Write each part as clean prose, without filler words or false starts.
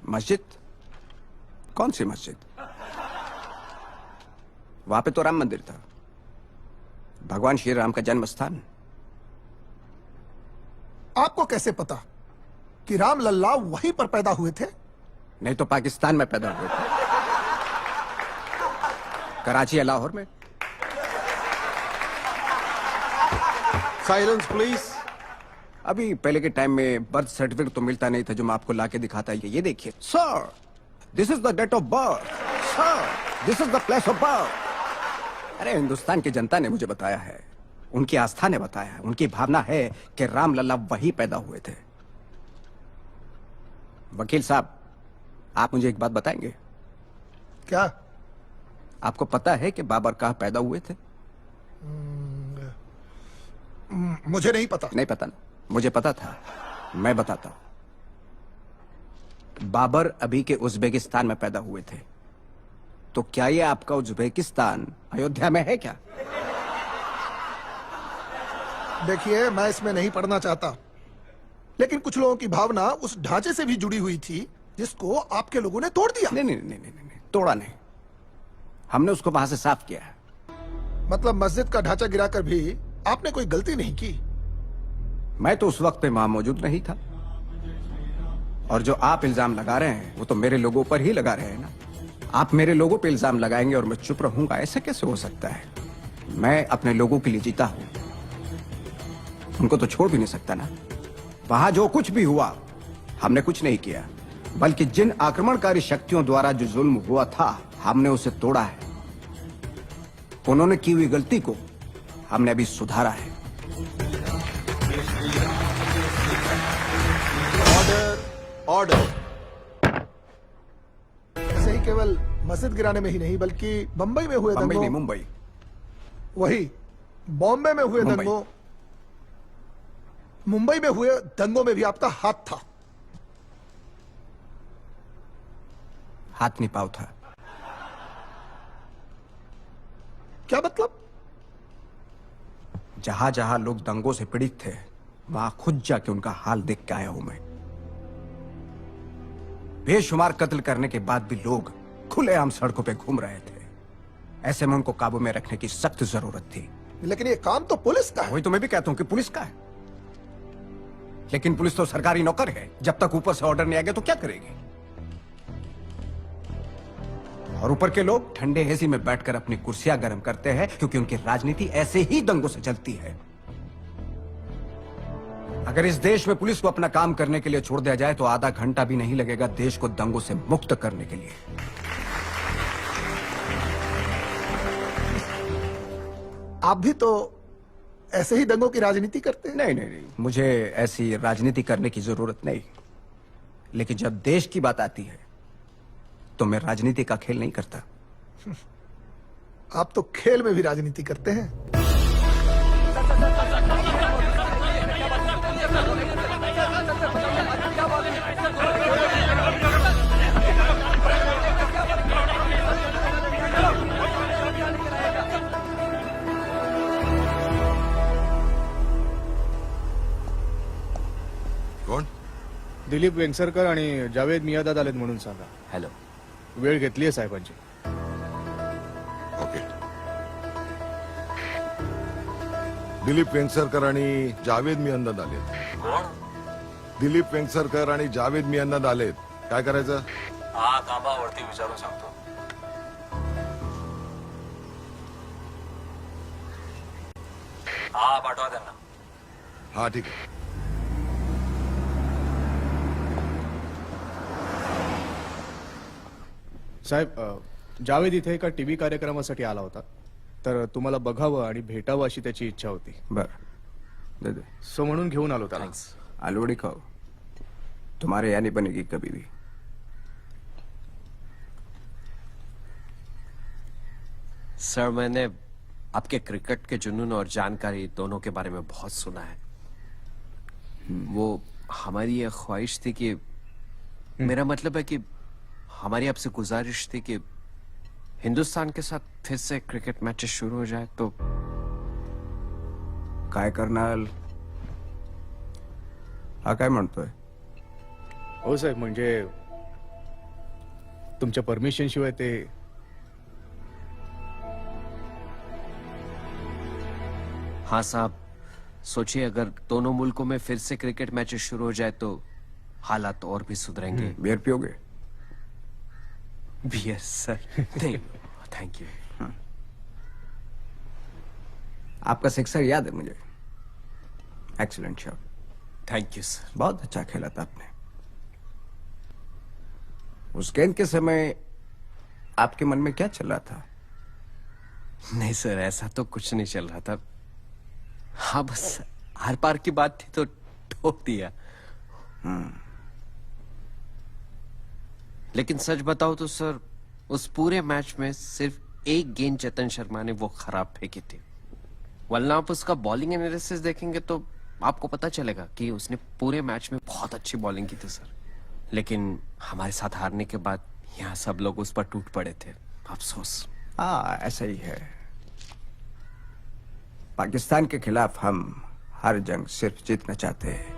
मस्जिद? कौन सी मस्जिद? वहां पे तो राम मंदिर था, भगवान श्री राम का जन्म स्थान। आपको कैसे पता कि राम लल्ला वहीं पर पैदा हुए थे? नहीं तो पाकिस्तान में पैदा हुए थे, कराची या लाहौर में। Silence please. अभी पहले के टाइम में बर्थ सर्टिफिकेट तो मिलता नहीं था जो मैं आपको लाके दिखाता है। ये देखिए sir, this is the date of birth. Sir, this is the place of birth. अरे हिंदुस्तान की जनता ने मुझे बताया है, उनकी आस्था ने बताया है, उनकी भावना है कि राम लल्ला वहीं पैदा हुए थे। वकील साहब, आप मुझे एक बात बताएंगे? क्या? आपको पता है कि बाबर कहाँ पैदा हुए थे? मुझे नहीं पता। नहीं पता ना? मुझे पता था, मैं बताता हूं। बाबर अभी के उज्बेकिस्तान में पैदा हुए थे। तो क्या ये आपका उज्बेकिस्तान अयोध्या में है क्या? देखिए, मैं इसमें नहीं पढ़ना चाहता, लेकिन कुछ लोगों की भावना उस ढांचे से भी जुड़ी हुई थी जिसको आपके लोगों ने तोड़ दिया। नहीं नहीं नहीं नहीं नहीं, तोड़ा नहीं, हमने उसको वहां से साफ किया है। मतलब मस्जिद का ढांचा गिराकर भी आपने कोई गलती नहीं की? मैं तो उस वक्त पे वहां मौजूद नहीं था, और जो आप इल्जाम लगा रहे हैं वो तो मेरे लोगों पर ही लगा रहे हैं ना। आप मेरे लोगों पे इल्जाम लगाएंगे और मैं चुप रहूंगा, ऐसे कैसे हो सकता है? मैं अपने लोगों के लिए जीता हूं, उनको तो छोड़ भी नहीं सकता ना। वहां जो कुछ भी हुआ हमने कुछ नहीं किया, बल्कि जिन आक्रमणकारी शक्तियों द्वारा जो जुल्म हुआ था हमने उसे तोड़ा है। उन्होंने की हुई गलती को हमने अभी सुधारा है। Order order. ऐसे ही केवल मस्जिद गिराने में ही नहीं, बल्कि बंबई में हुए बंबई नहीं, दंगों, मुंबई। वही बॉम्बे में हुए मुंबई। दंगों, मुंबई में हुए दंगों में भी आपका हाथ था। हाथ नहीं पाव था। क्या मतलब? जहां जहां लोग दंगों से पीड़ित थे वहां खुद जाके उनका हाल देख के आया हूं मैं। बेशुमार कत्ल करने के बाद भी लोग खुलेआम सड़कों पे घूम रहे थे। ऐसे में उनको काबू में रखने की सख्त जरूरत थी। लेकिन ये काम तो पुलिस का है। वही तो मैं भी कहता हूं कि पुलिस का है, लेकिन पुलिस तो सरकारी नौकर है। जब तक ऊपर से ऑर्डर नहीं आएगा तो क्या करेगी? और ऊपर के लोग ठंडे एसी में बैठकर अपनी कुर्सियां गर्म करते हैं, क्योंकि उनकी राजनीति ऐसे ही दंगों से चलती है। अगर इस देश में पुलिस को अपना काम करने के लिए छोड़ दिया जाए तो आधा घंटा भी नहीं लगेगा देश को दंगों से मुक्त करने के लिए। आप भी तो ऐसे ही दंगों की राजनीति करते हैं। नहीं नहीं नहीं, मुझे ऐसी राजनीति करने की जरूरत नहीं, लेकिन जब देश की बात आती है तो मैं राजनीति का खेल नहीं करता। आप तो खेल में भी राजनीति करते हैं। कोण? दिलीप वेंगसरकर आणि जावेद मियादाद आलेत म्हणून सांगा. हॅलो. वेळ घेतलीये साहेबांची. ओके. दिलीप वेंगसरकर आणि जावेद मियांदाद आलेत. कोण? दिलीप वेंगसरकर आणि जावेद मियांदाद आलेत. काय करायचं? हा थांबा, वरती विचारून सांगतो. हा पाठवा त्यांना. हा ठीक आहे. साहेब, जावेद इथे एका टीव्ही कार्यक्रमासाठी आला होता, तर तुम्हाला बघावं आणि भेटावं अशी त्याची इच्छा होती. बर, दे दे। सो म्हणून घेऊन आलो त्याला. थँक्स. आलू वड़ी खाओ, तुम्हारे यहाँ नहीं बनेगी कभी भी। सर, मैंने आपके क्रिकेट के जुनून और जानकारी दोनों के बारे में बहुत सुना है. वो हमारी ये ख्वाहिश थी कि, मेरा मतलब है कि हमारी आपसे गुजारिश थी कि हिंदुस्तान के साथ फिर से क्रिकेट मैचेस शुरू हो जाए तो. काय कर्नल, हा काय म्हणतोय? हो साहेब, म्हणजे तुमच्या परमिशन शिवाय ते हाँ साहब, सोचिए अगर दोनों मुल्कों में फिर से क्रिकेट मैचेस शुरू हो जाए तो हालात और भी सुधरेंगे। बियर पियोगे? Beer sir? नहीं, थैंक यू। आपका सिक्सर याद है मुझे। Excellent shot. Thank you sir. बहुत अच्छा खेला था आपने। उस गेंद के समय आपके मन में क्या चल रहा था? नहीं सर, ऐसा तो कुछ नहीं चल रहा था। हाँ, बस आर पार की बात थी तो ठोक दिया। लेकिन सच बताओ तो सर, उस पूरे मैच में सिर्फ एक गेंद चेतन शर्मा ने वो खराब फेंकी थी, वरना आप उसका बॉलिंग एनालिसिस देखेंगे तो आपको पता चलेगा कि उसने पूरे मैच में बहुत अच्छी बॉलिंग की थी सर। लेकिन हमारे साथ हारने के बाद यहाँ सब लोग उस पर टूट पड़े थे। अफसोस। हाँ, ऐसा ही है। पाकिस्तान के खिलाफ हम हर जंग सिर्फ जीतना चाहते हैं।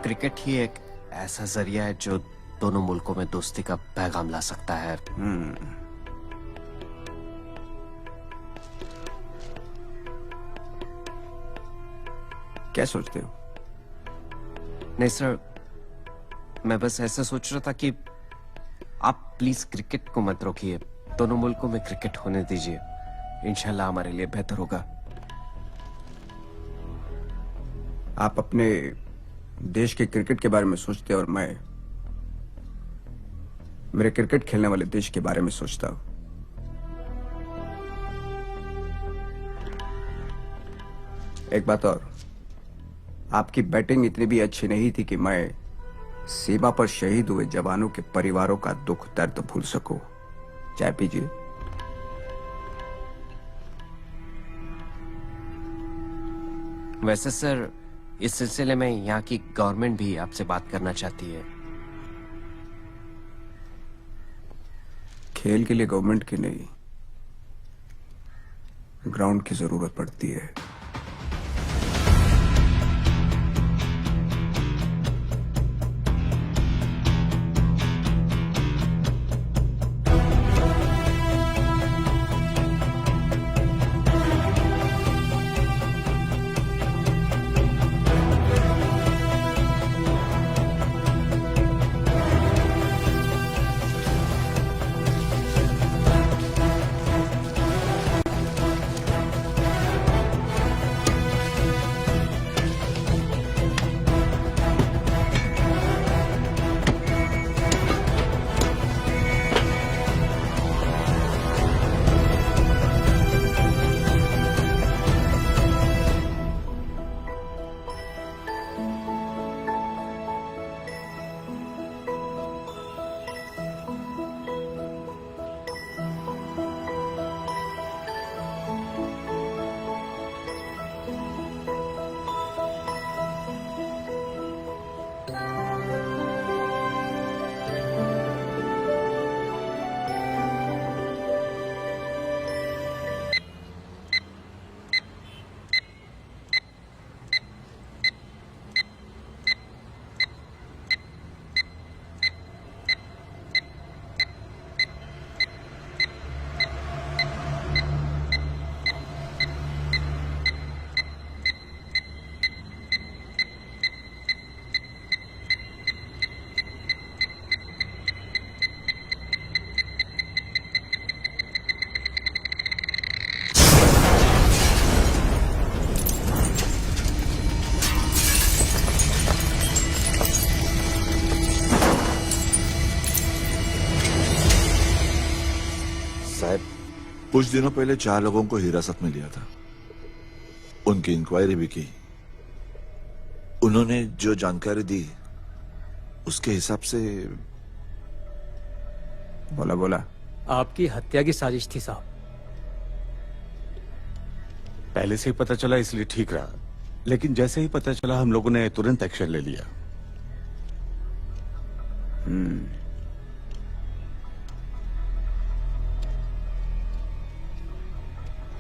क्रिकेट ही एक ऐसा जरिया है जो दोनों मुल्कों में दोस्ती का पैगाम ला सकता है। क्या सोचते हो? नहीं सर, मैं बस ऐसा सोच रहा था कि आप प्लीज क्रिकेट को मत रोकिए, दोनों मुल्कों में क्रिकेट होने दीजिए, इंशाल्लाह हमारे लिए बेहतर होगा। आप अपने देश के क्रिकेट के बारे में सोचते हैं और मैं मेरे क्रिकेट खेलने वाले देश के बारे में सोचता हूं। एक बात और, आपकी बैटिंग इतनी भी अच्छी नहीं थी कि मैं सीमा पर शहीद हुए जवानों के परिवारों का दुख दर्द भूल सकूं। चाय पीजिए। वैसे सर, इस सिलसिले में यहाँ की गवर्नमेंट भी आपसे बात करना चाहती है। खेल के लिए गवर्नमेंट की नहीं, ग्राउंड की जरूरत पड़ती है। कुछ दिनों पहले 4 लोगों को हिरासत में लिया था, उनकी इंक्वायरी भी की। उन्होंने जो जानकारी दी उसके हिसाब से बोला आपकी हत्या की साजिश थी साहब। पहले से ही पता चला इसलिए ठीक रहा, लेकिन जैसे ही पता चला हम लोगों ने तुरंत एक्शन ले लिया।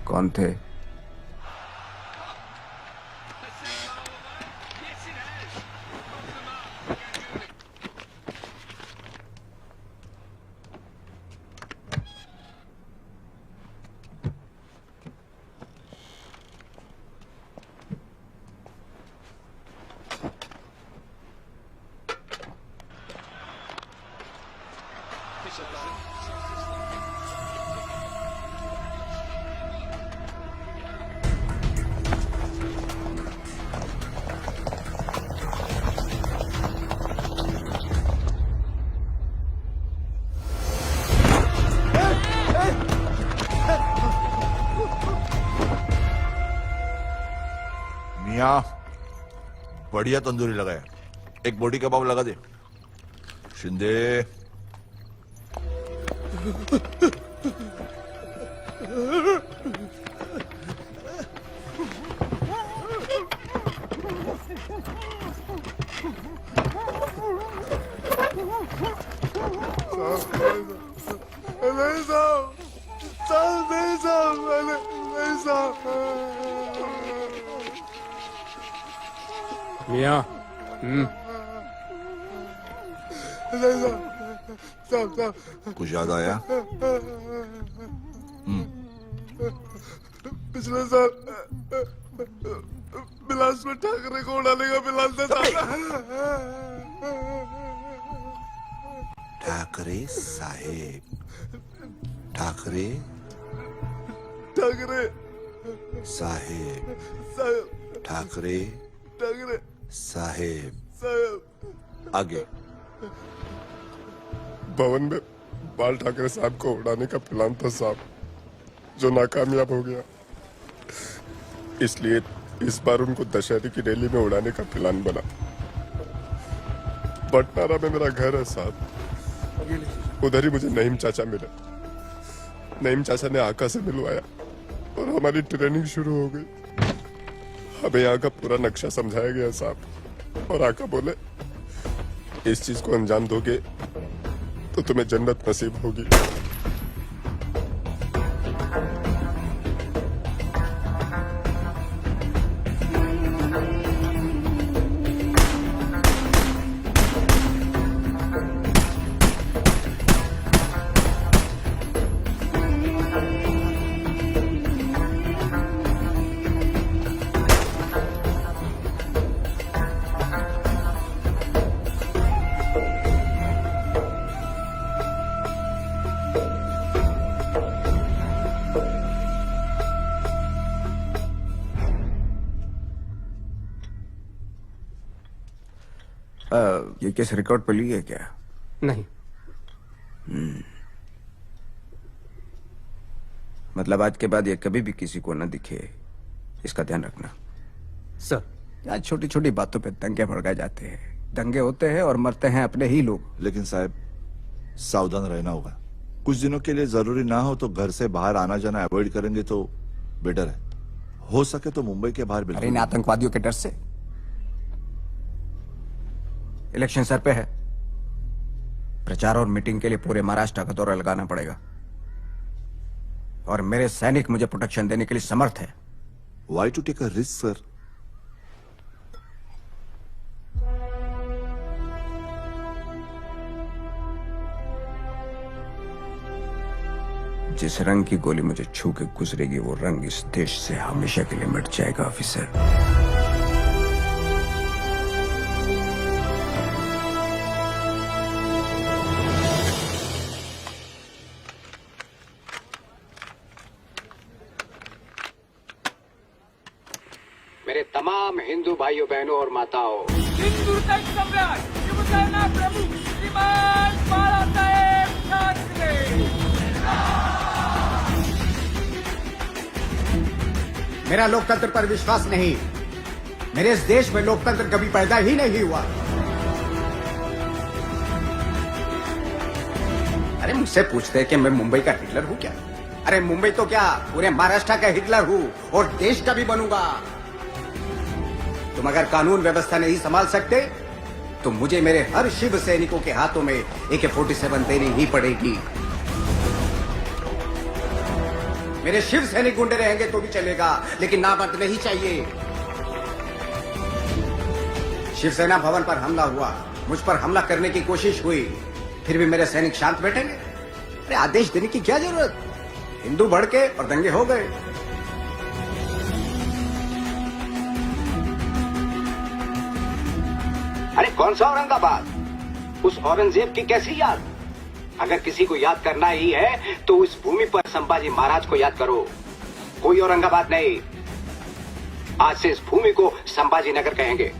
कौन थे? बढ़िया तंदूरी लगाया, एक बोटी कबाब लगा दे। शिंदे मियाँ कुछ याद आया? पिछले साल बिलास में ठाकरे को उड़ाने का प्लान था। ठाकरे साहेब, ठाकरे ठाकरे साहेब, साहब, ठाकरे ठाकरे साहेब। साहब। आगे। भवन में बाल ठाकरे साहब को उड़ाने का प्लान था साहब, जो नाकामयाब हो गया। इसलिए इस बार उनको दशहरे की रैली में उड़ाने का प्लान बना। बटनारा में मेरा घर है साहब, उधर ही मुझे नईम चाचा मिले। नईम चाचा ने आका से मिलवाया और हमारी ट्रेनिंग शुरू हो गई। हमें यहाँ का पूरा नक्शा समझाया गया साहब, और आका बोले इस चीज को अंजाम दोगे तो तुम्हें जन्नत नसीब होगी। ये केस रिकॉर्ड पे ली है क्या? नहीं। मतलब आज के बाद ये कभी भी किसी को न दिखे, इसका ध्यान रखना। सर यहाँ छोटी छोटी बातों पे दंगे भड़काए जाते हैं। दंगे होते हैं और मरते हैं अपने ही लोग। लेकिन साहब सावधान रहना होगा। कुछ दिनों के लिए जरूरी ना हो तो घर से बाहर आना जाना अवॉइड करेंगे तो बेटर है। हो सके तो मुंबई के बाहर अरे बिल्कुल। इन आतंकवादियों के डर से। इलेक्शन सर पे है, प्रचार और मीटिंग के लिए पूरे महाराष्ट्र का दौरा लगाना पड़ेगा, और मेरे सैनिक मुझे प्रोटेक्शन देने के लिए समर्थ है। Why to take a risk sir? जिस रंग की गोली मुझे छू के गुजरेगी वो रंग इस देश से हमेशा के लिए मिट जाएगा ऑफिसर। मेरे तमाम हिंदू भाइयों बहनों और माताओं, हिंदुस्तान सम्राट शिवसेना प्रमुख श्रीमान बाळासाहेब ठाकरे। मेरा लोकतंत्र पर विश्वास नहीं। मेरे इस देश में लोकतंत्र कभी पैदा ही नहीं हुआ। अरे मुझसे पूछते हैं कि मैं मुंबई का हिटलर हूं क्या? अरे मुंबई तो क्या, पूरे महाराष्ट्र का हिटलर हूं और देश का भी बनूंगा। तुम अगर कानून व्यवस्था नहीं संभाल सकते तो मुझे मेरे हर शिव सैनिकों के हाथों में AK-47 देनी ही पड़ेगी। मेरे शिव सैनिक गुंडे रहेंगे तो भी चलेगा, लेकिन नामर्द नहीं चाहिए। शिवसेना भवन पर हमला हुआ, मुझ पर हमला करने की कोशिश हुई, फिर भी मेरे सैनिक शांत बैठेंगे? अरे आदेश देने की क्या जरूरत? हिंदू भड़के और दंगे हो गए। अरे कौन सा औरंगाबाद? उस औरंगजेब की कैसी याद? अगर किसी को याद करना ही है तो उस भूमि पर संभाजी महाराज को याद करो, कोई औरंगाबाद नहीं। आज से इस भूमि को संभाजी नगर कहेंगे।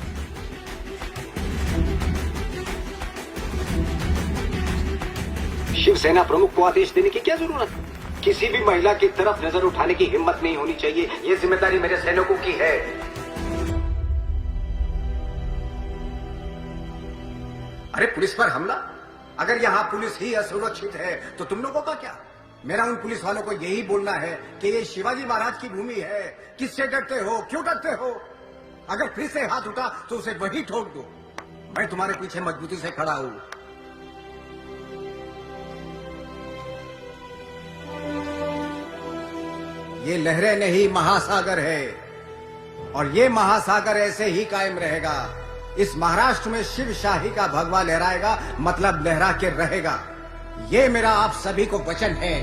शिवसेना प्रमुख को आदेश देने की क्या जरूरत? किसी भी महिला की तरफ नजर उठाने की हिम्मत नहीं होनी चाहिए। ये जिम्मेदारी मेरे सैनिकों की है। अरे पुलिस पर हमला? अगर यहाँ पुलिस ही असुरक्षित है तो तुम लोगों का क्या? मेरा उन पुलिस वालों को यही बोलना है कि ये शिवाजी महाराज की भूमि है। किससे डरते हो? क्यों डरते हो? अगर फिर से हाथ उठा तो उसे वही ठोक दो। मैं तुम्हारे पीछे मजबूती से खड़ा हूं। ये लहरें नहीं, महासागर है, और ये महासागर ऐसे ही कायम रहेगा। इस महाराष्ट्र में शिव शाही का भगवा लहराएगा, मतलब लहरा के रहेगा। ये मेरा आप सभी को वचन है।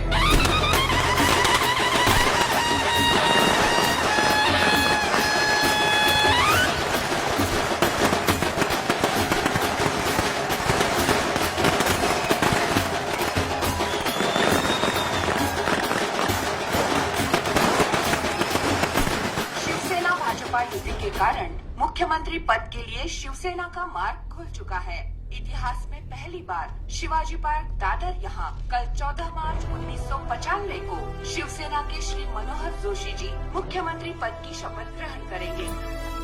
शिवसेना भाजपा युति के कारण मुख्यमंत्री पद के लिए शिवसेना का मार्ग खुल चुका है। इतिहास में पहली बार शिवाजी पार्क दादर यहाँ कल 14 मार्च 1995 को शिवसेना के श्री मनोहर जोशी जी मुख्यमंत्री पद की शपथ ग्रहण करेंगे।